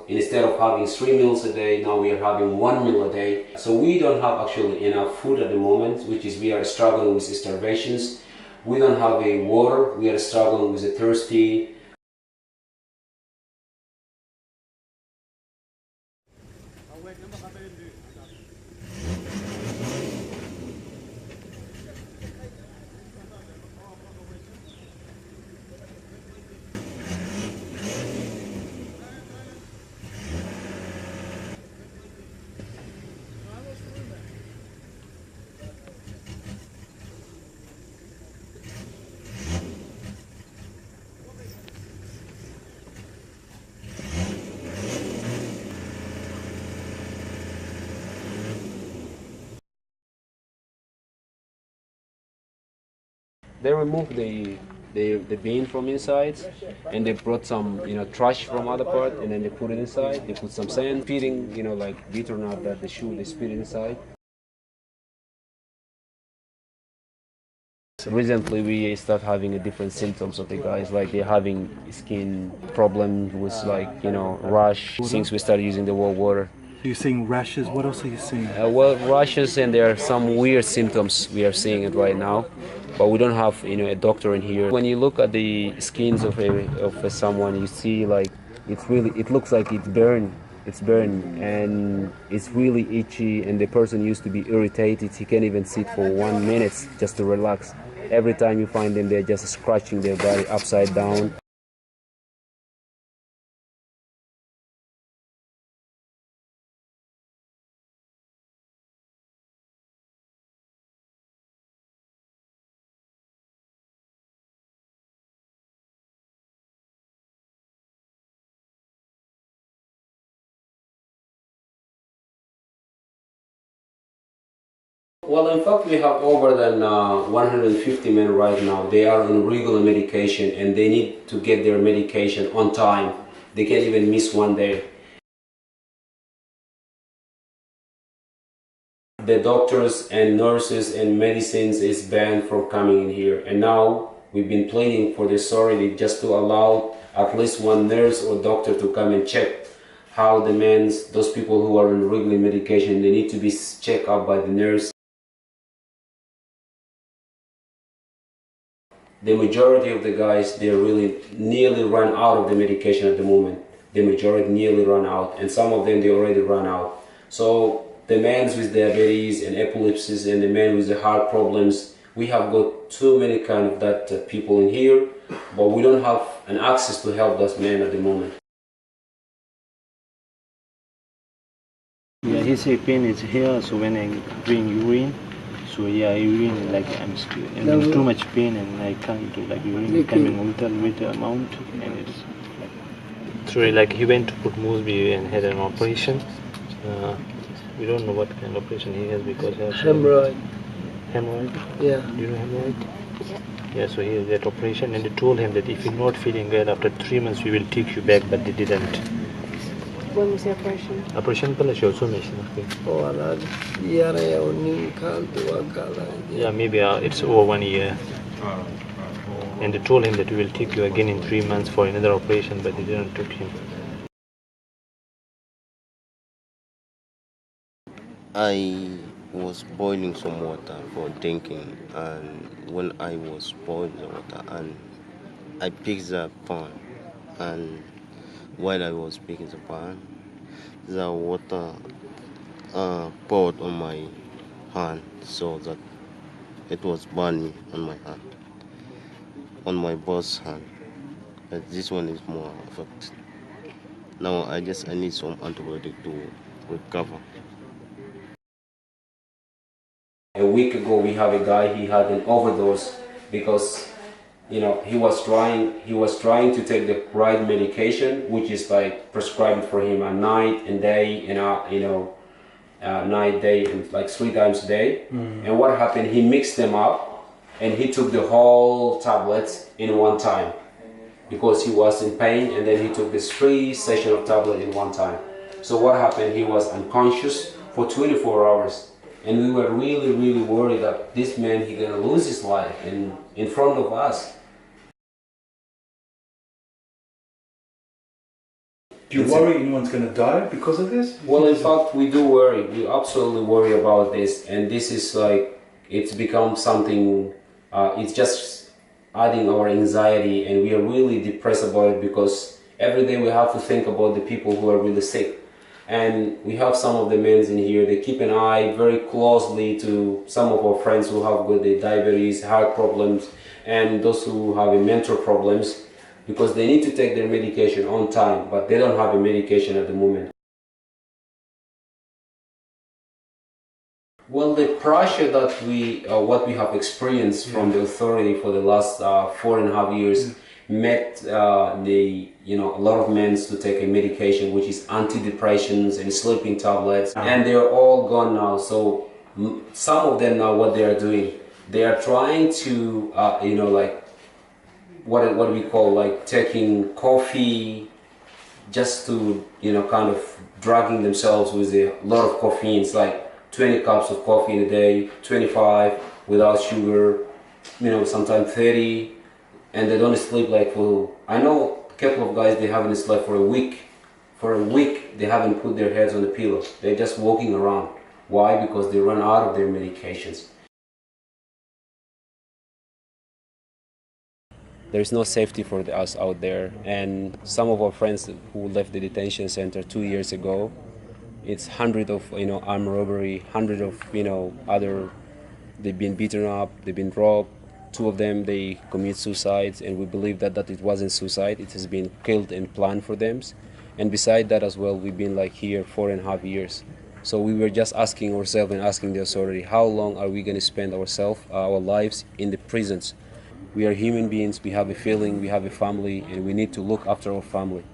instead of having 3 meals a day, now we are having 1 meal a day. So we don't have actually enough food at the moment, which is we are struggling with starvations. We don't have a water, we are struggling with the thirsty. They removed the bin from inside, and they brought some trash from other part, and then they put it inside. They put some sand, feeding like bitter nut that they shoot, they spit it inside. Recently, we start having a different symptoms of the guys, like they're having skin problems with rash since we started using the warm water. You're seeing rashes. What else are you seeing? Well, rashes, and there are some weird symptoms. We are seeing it right now, but we don't have a doctor in here. When you look at the skins of someone, you see like it looks like it's burned. It's burned and it's really itchy, and the person used to be irritated. He can't even sit for 1 minute just to relax. Every time you find them, they're just scratching their body upside down. Well, in fact, we have over than 150 men right now. They are on regular medication, and they need to get their medication on time. They can't even miss 1 day. The doctors and nurses and medicines is banned from coming in here, and now we've been pleading for the authority just to allow at least 1 nurse or doctor to come and check how the men, those people who are on regular medication, they need to be checked up by the nurse. The majority of the guys, they really nearly run out of the medication at the moment. The majority nearly run out, and some of them they already run out. So the men with diabetes and epilepsies, and the men with the heart problems, we have got too many kind of that people in here, but we don't have an access to help those men at the moment. Yeah, his pain is here, so when I drink urine, so yeah, urine like I'm in too much pain, and I can't do like urine coming a little bit amount, and it's like Sorry, like he went to put Moosby and had an operation. We don't know what kind of operation he has because he has hemorrhoid. Hemorrhoid? Yeah. Do you know hemorrhoid? Yeah, so he has that operation, and they told him that if you're not feeling well after 3 months, we will take you back, but they didn't. When was the operation? Operation pala siya also mission. Yeah, maybe it's over 1 year. And they told him that we will take you again in 3 months for another operation, but they didn't take him. I was boiling some water for drinking, and when I was boiling the water, and I picked the pan, and while I was picking the pan, the water poured on my hand, so that it was burning on my hand, on my boss hand. But this one is more affected. Now I need some antibiotic to recover. A week ago, we have a guy, he had an overdose because he was trying to take the right medication, which is like prescribed for him at night and day, night, day, and like 3 times a day. And what happened, he mixed them up and he took the whole tablets in one time because he was in pain, and then he took this 3 sessions of tablet in one time. So what happened, he was unconscious for 24 hours. And we were really, really worried that this man, he's gonna lose his life in front of us. Do you worry anyone's going to die because of this? Well, in fact, we do worry. We absolutely worry about this, and this is like it's become something. It's just adding our anxiety, and we are really depressed about it because every day we have to think about the people who are really sick. And we have some of the men in here. They keep an eye very closely to some of our friends who have got the diabetes, heart problems, and those who have mental problems, because they need to take their medication on time, but they don't have a medication at the moment. Well, the pressure that what we have experienced from the authority for the last 4.5 years made a lot of men to take a medication which is antidepressants and sleeping tablets, and they are all gone now. So some of them now, what they are doing, they are trying to like what we call like taking coffee just to kind of drugging themselves with a lot of caffeine. It's like 20 cups of coffee in a day, 25 without sugar, sometimes 30, and they don't sleep like for, I know a couple of guys, they haven't slept for a week. For a week, they haven't put their heads on the pillow. They're just walking around. Why? Because they run out of their medications. There's no safety for us out there, and some of our friends who left the detention center 2 years ago, it's hundred of armed robbery, hundred of other. They've been beaten up, they've been robbed. Two of them they commit suicides, and we believe that it wasn't suicide. It has been killed and planned for them. And beside that as well, we've been like here 4.5 years. So we were just asking ourselves and asking the authority, how long are we going to spend our lives in the prisons? We are human beings, we have a feeling, we have a family, and we need to look after our family.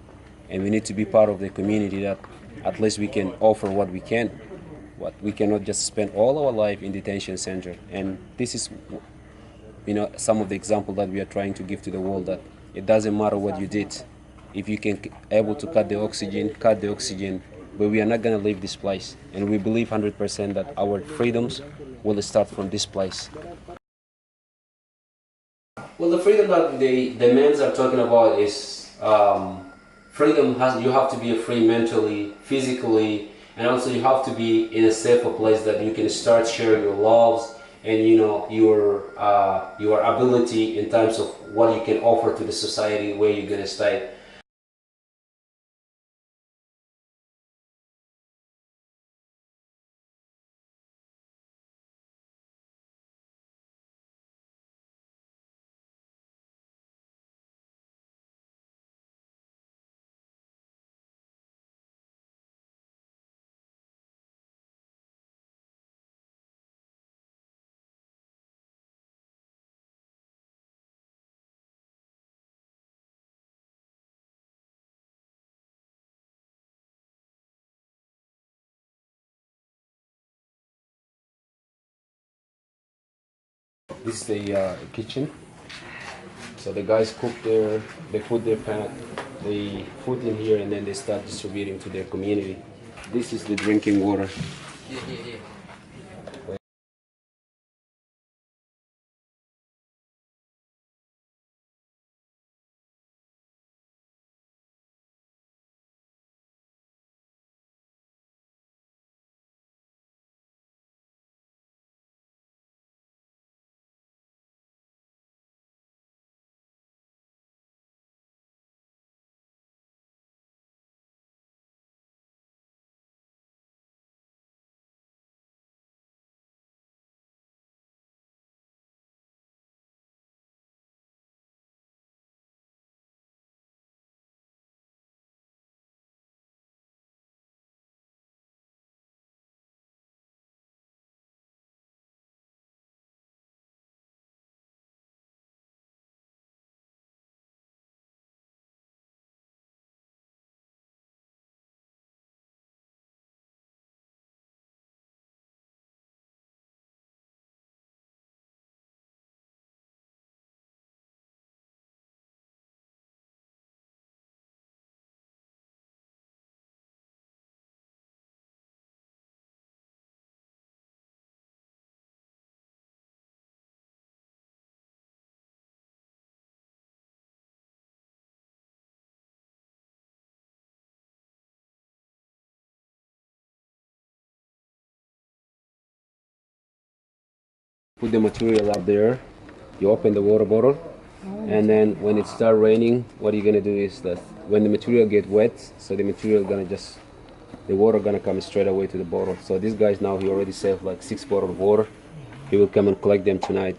And we need to be part of the community that at least we can offer what we can. What we cannot just spend all our life in detention center. And this is, some of the example that we are trying to give to the world, that it doesn't matter what you did. If you can able to cut the oxygen, but we are not going to leave this place. And we believe 100% that our freedoms will start from this place. Well, the freedom that the men are talking about is freedom. You have to be free mentally, physically, and also you have to be in a safer place that you can start sharing your loves and your ability in terms of what you can offer to the society, where you're gonna stay. This is the kitchen. So the guys they put their the food in here, and then they start distributing to their community. This is the drinking water. Put the material up there, you open the water bottle, and then when it starts raining, what you're gonna do is that when the material get wet, so the material gonna just, the water gonna come straight away to the bottle. So this guy's now, he already saved like 6 bottles of water. He will come and collect them tonight.